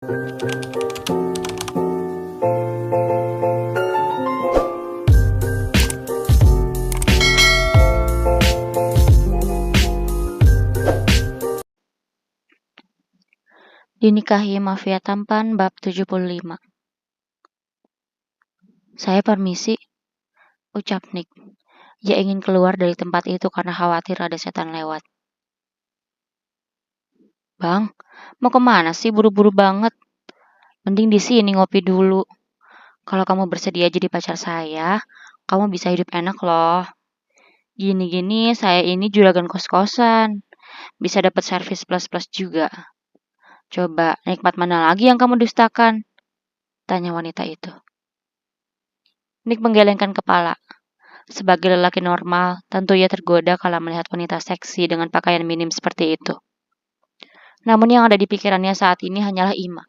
Dinikahi Mafia Tampan bab 75. Saya permisi, ucap Nick. Ia ingin keluar dari tempat itu karena khawatir ada setan lewat. Bang, mau kemana sih buru-buru banget? Mending di sini ngopi dulu. Kalau kamu bersedia jadi pacar saya, kamu bisa hidup enak loh. Gini-gini saya ini juragan kos-kosan. Bisa dapat servis plus-plus juga. Coba, nikmat mana lagi yang kamu dustakan? Tanya wanita itu. Nick menggelengkan kepala. Sebagai lelaki normal, tentu ia tergoda kala melihat wanita seksi dengan pakaian minim seperti itu. Namun yang ada di pikirannya saat ini hanyalah Ima.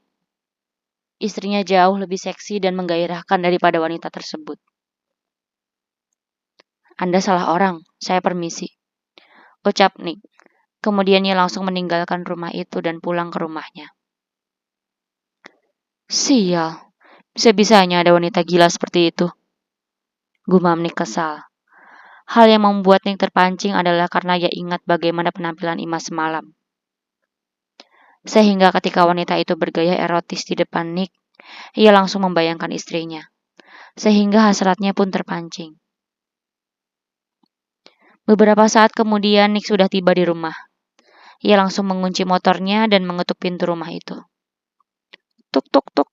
Istrinya jauh lebih seksi dan menggairahkan daripada wanita tersebut. Anda salah orang, saya permisi. Ucap Nick. Kemudian ia langsung meninggalkan rumah itu dan pulang ke rumahnya. Sial, bisa-bisanya ada wanita gila seperti itu. Gumam Nick kesal. Hal yang membuat Nick terpancing adalah karena ia ingat bagaimana penampilan Ima semalam. Sehingga ketika wanita itu bergaya erotis di depan Nick, ia langsung membayangkan istrinya. Sehingga hasratnya pun terpancing. Beberapa saat kemudian Nick sudah tiba di rumah. Ia langsung mengunci motornya dan mengetuk pintu rumah itu. Tuk tuk tuk.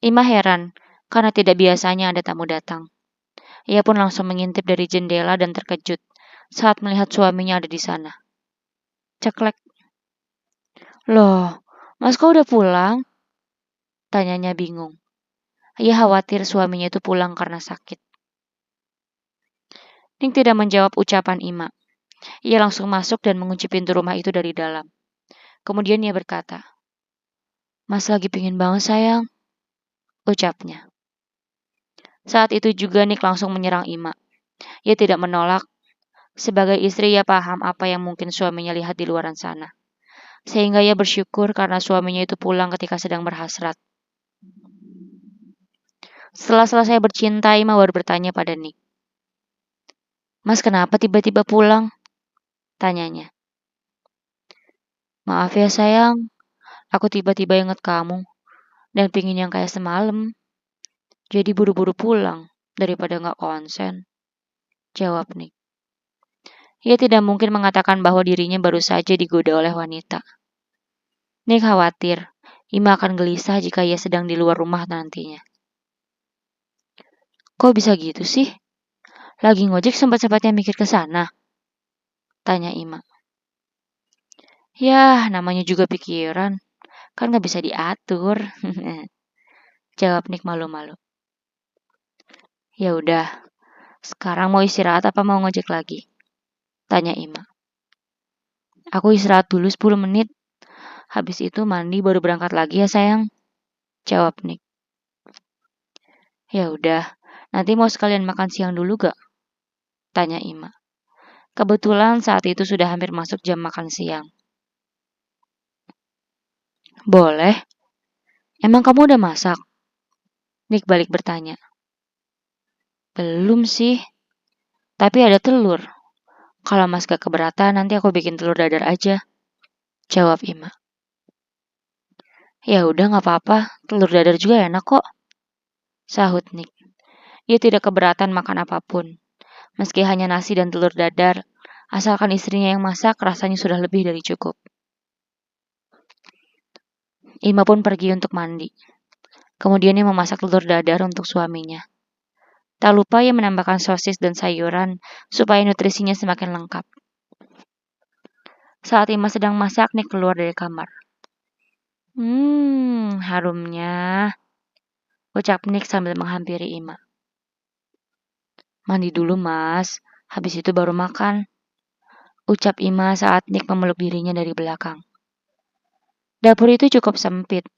Ima heran karena tidak biasanya ada tamu datang. Ia pun langsung mengintip dari jendela dan terkejut saat melihat suaminya ada di sana. Ceklek. Loh, Mas kok udah pulang? Tanyanya bingung. Ia khawatir suaminya itu pulang karena sakit. Nick tidak menjawab ucapan Ima. Ia langsung masuk dan mengunci pintu rumah itu dari dalam. Kemudian ia berkata, Mas lagi pingin banget sayang, ucapnya. Saat itu juga Nick langsung menyerang Ima. Ia tidak menolak. Sebagai istri ia paham apa yang mungkin suaminya lihat di luaran sana. Sehingga ia bersyukur karena suaminya itu pulang ketika sedang berhasrat. Setelah selesai bercinta, Ima baru bertanya pada Nick. Mas kenapa tiba-tiba pulang? Tanyanya. Maaf ya sayang, aku tiba-tiba ingat kamu dan pingin yang kayak semalam. Jadi buru-buru pulang daripada nggak konsen. Jawab Nick. Ia tidak mungkin mengatakan bahwa dirinya baru saja digoda oleh wanita. Nick khawatir, Ima akan gelisah jika ia sedang di luar rumah nantinya. Kok bisa gitu sih? Lagi ngojek sempat-sempatnya mikir ke sana? Tanya Ima. Yah, namanya juga pikiran. Kan gak bisa diatur. Jawab Nick malu-malu. Ya udah, sekarang mau istirahat apa mau ngojek lagi? Tanya Ima. Aku istirahat dulu 10 menit. Habis itu mandi baru berangkat lagi ya sayang. Jawab Nick. Ya udah, nanti mau sekalian makan siang dulu gak? Tanya Ima. Kebetulan saat itu sudah hampir masuk jam makan siang. Boleh. Emang kamu udah masak? Nick balik bertanya. Belum sih. Tapi ada telur. Kalau Mas gak keberatan, nanti aku bikin telur dadar aja. Jawab Ima. Ya udah gak apa-apa, telur dadar juga enak kok. Sahut Nick. Ia tidak keberatan makan apapun. Meski hanya nasi dan telur dadar, asalkan istrinya yang masak, rasanya sudah lebih dari cukup. Ima pun pergi untuk mandi. Kemudian ia memasak telur dadar untuk suaminya. Tak lupa ia menambahkan sosis dan sayuran supaya nutrisinya semakin lengkap. Saat Ima sedang masak, Nick keluar dari kamar. Harumnya, ucap Nick sambil menghampiri Ima. Mandi dulu mas, habis itu baru makan. Ucap Ima saat Nick memeluk dirinya dari belakang. Dapur itu cukup sempit.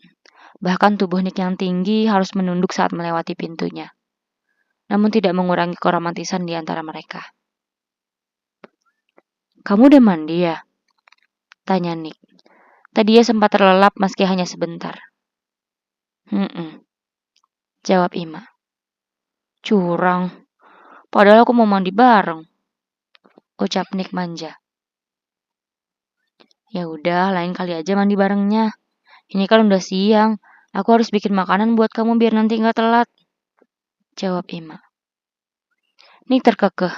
Bahkan tubuh Nick yang tinggi harus menunduk saat melewati pintunya. Namun tidak mengurangi keromantisan di antara mereka. Kamu udah mandi ya? Tanya Nick. Tadi ia sempat terlelap meski hanya sebentar. Jawab Ima. Curang. Padahal aku mau mandi bareng. Ucap Nick manja. Ya udah, lain kali aja mandi barengnya. Ini kan udah siang. Aku harus bikin makanan buat kamu biar nanti nggak telat. Jawab Ima. Nick terkekeh.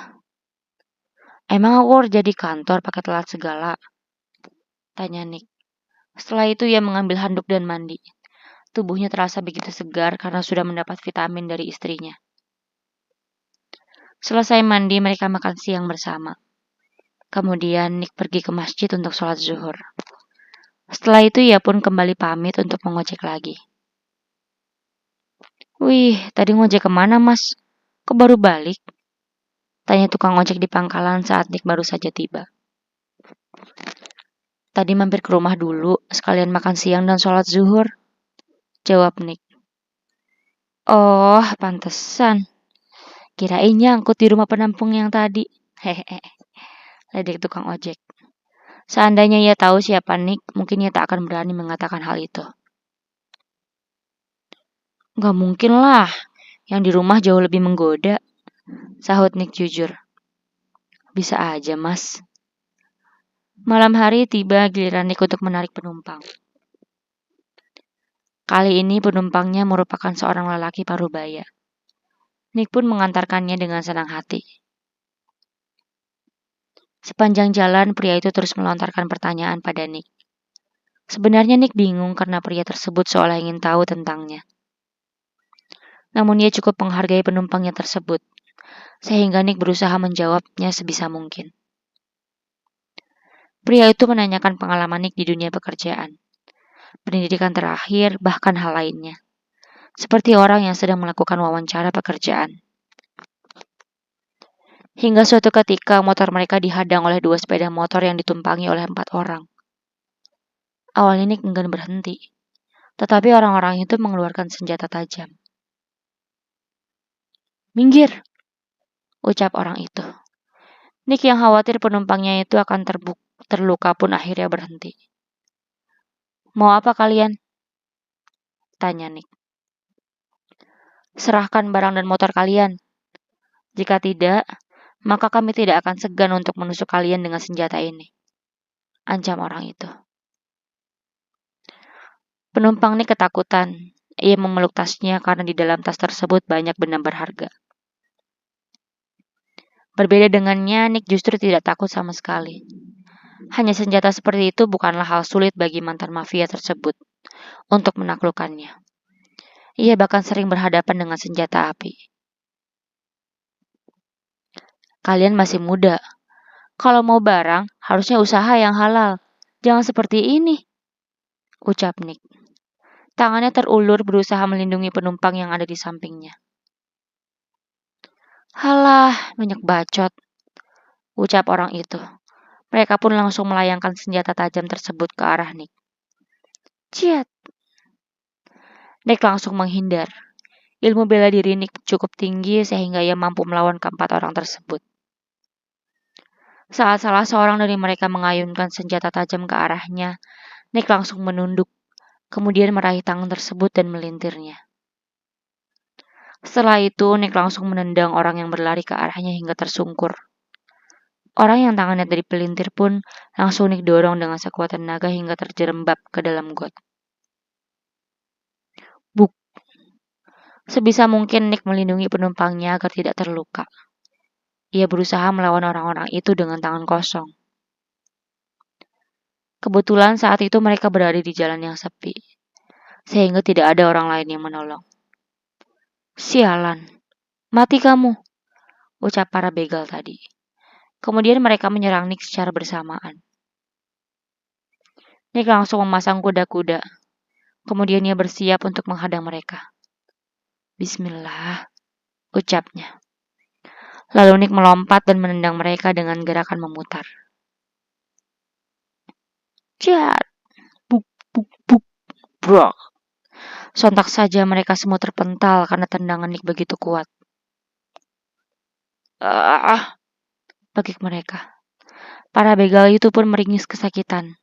Emang aku harus jadi kantor pakai telat segala? Tanya Nick. Setelah itu ia mengambil handuk dan mandi. Tubuhnya terasa begitu segar karena sudah mendapat vitamin dari istrinya. Selesai mandi, mereka makan siang bersama. Kemudian Nick pergi ke masjid untuk sholat zuhur. Setelah itu ia pun kembali pamit untuk mengojek lagi. Wih, tadi ngojek kemana mas? Kok baru balik? Tanya tukang ojek di pangkalan saat Nick baru saja tiba. Tadi mampir ke rumah dulu, sekalian makan siang dan sholat zuhur. Jawab Nick. Oh, pantesan. Kirain nyangkut di rumah penampung yang tadi. Hehehe. Ledek tukang ojek. Seandainya ia tahu siapa Nick, mungkin ia tak akan berani mengatakan hal itu. Gak mungkin lah, yang di rumah jauh lebih menggoda. Sahut Nick jujur. Bisa aja, mas. Malam hari tiba giliran Nick untuk menarik penumpang. Kali ini penumpangnya merupakan seorang lelaki parubaya. Nick pun mengantarkannya dengan senang hati. Sepanjang jalan, pria itu terus melontarkan pertanyaan pada Nick. Sebenarnya Nick bingung karena pria tersebut seolah ingin tahu tentangnya. Namun ia cukup menghargai penumpangnya tersebut, sehingga Nick berusaha menjawabnya sebisa mungkin. Pria itu menanyakan pengalaman Nick di dunia pekerjaan, pendidikan terakhir, bahkan hal lainnya. Seperti orang yang sedang melakukan wawancara pekerjaan. Hingga suatu ketika motor mereka dihadang oleh 2 sepeda motor yang ditumpangi oleh 4 orang. Awalnya Nick enggan berhenti, tetapi orang-orang itu mengeluarkan senjata tajam. Minggir, ucap orang itu. Nick yang khawatir penumpangnya itu akan terluka pun akhirnya berhenti. Mau apa kalian? Tanya Nick. Serahkan barang dan motor kalian. Jika tidak, maka kami tidak akan segan untuk menusuk kalian dengan senjata ini. Ancam orang itu. Penumpang Nick ketakutan. Ia memeluk tasnya karena di dalam tas tersebut banyak benda berharga. Berbeda dengannya, Nick justru tidak takut sama sekali. Hanya senjata seperti itu bukanlah hal sulit bagi mantan mafia tersebut untuk menaklukkannya. Ia bahkan sering berhadapan dengan senjata api. Kalian masih muda. Kalau mau barang, harusnya usaha yang halal. Jangan seperti ini, ucap Nick. Tangannya terulur berusaha melindungi penumpang yang ada di sampingnya. Halah, banyak bacot, ucap orang itu. Mereka pun langsung melayangkan senjata tajam tersebut ke arah Nick. Ciat. Nick langsung menghindar. Ilmu bela diri Nick cukup tinggi sehingga ia mampu melawan keempat orang tersebut. Saat salah seorang dari mereka mengayunkan senjata tajam ke arahnya, Nick langsung menunduk, kemudian meraih tangan tersebut dan melintirnya. Setelah itu, Nick langsung menendang orang yang berlari ke arahnya hingga tersungkur. Orang yang tangannya dari pelintir pun langsung Nick dorong dengan sekuat tenaga hingga terjerembab ke dalam got. Buk. Sebisa mungkin Nick melindungi penumpangnya agar tidak terluka. Ia berusaha melawan orang-orang itu dengan tangan kosong. Kebetulan saat itu mereka berada di jalan yang sepi, sehingga tidak ada orang lain yang menolong. Sialan, mati kamu, ucap para begal tadi. Kemudian mereka menyerang Nick secara bersamaan. Nick langsung memasang kuda-kuda. Kemudian ia bersiap untuk menghadang mereka. Bismillah, ucapnya. Lalu Nick melompat dan menendang mereka dengan gerakan memutar. Ciat, buk, buk, buk, brok. Sontak saja mereka semua terpental karena tendangan Nick begitu kuat. Begik mereka. Para begal itu pun meringis kesakitan.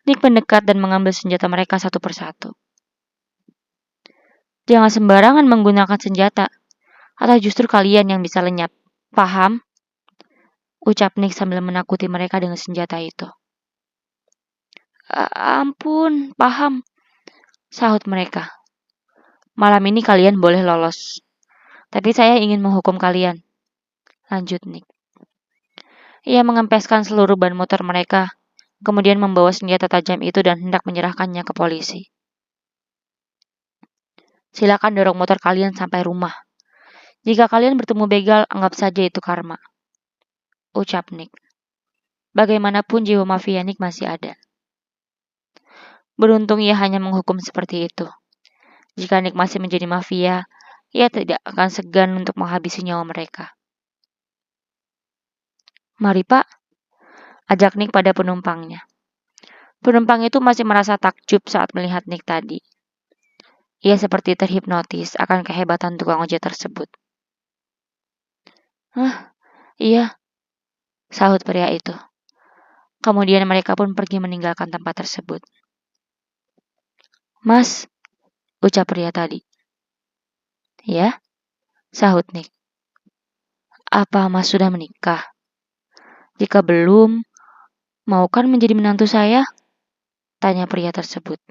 Nick mendekat dan mengambil senjata mereka satu persatu. Jangan sembarangan menggunakan senjata, atau justru kalian yang bisa lenyap. Paham? Ucap Nick sambil menakuti mereka dengan senjata itu. Ampun, paham, sahut mereka. Malam ini kalian boleh lolos. Tapi saya ingin menghukum kalian. Lanjut Nick. Ia mengempeskan seluruh ban motor mereka, kemudian membawa senjata tajam itu dan hendak menyerahkannya ke polisi. Silakan dorong motor kalian sampai rumah. Jika kalian bertemu begal, anggap saja itu karma. Ucap Nick. Bagaimanapun jiwa mafia Nick masih ada. Beruntung ia hanya menghukum seperti itu. Jika Nick masih menjadi mafia, ia tidak akan segan untuk menghabisi nyawa mereka. Mari Pak, ajak Nick pada penumpangnya. Penumpang itu masih merasa takjub saat melihat Nick tadi. Ia seperti terhipnotis akan kehebatan tukang ojek tersebut. Iya, sahut pria itu. Kemudian mereka pun pergi meninggalkan tempat tersebut. Mas, ucap pria tadi. Ya, sahut Nick. Apa Mas sudah menikah? Jika belum, mau kan menjadi menantu saya? Tanya pria tersebut.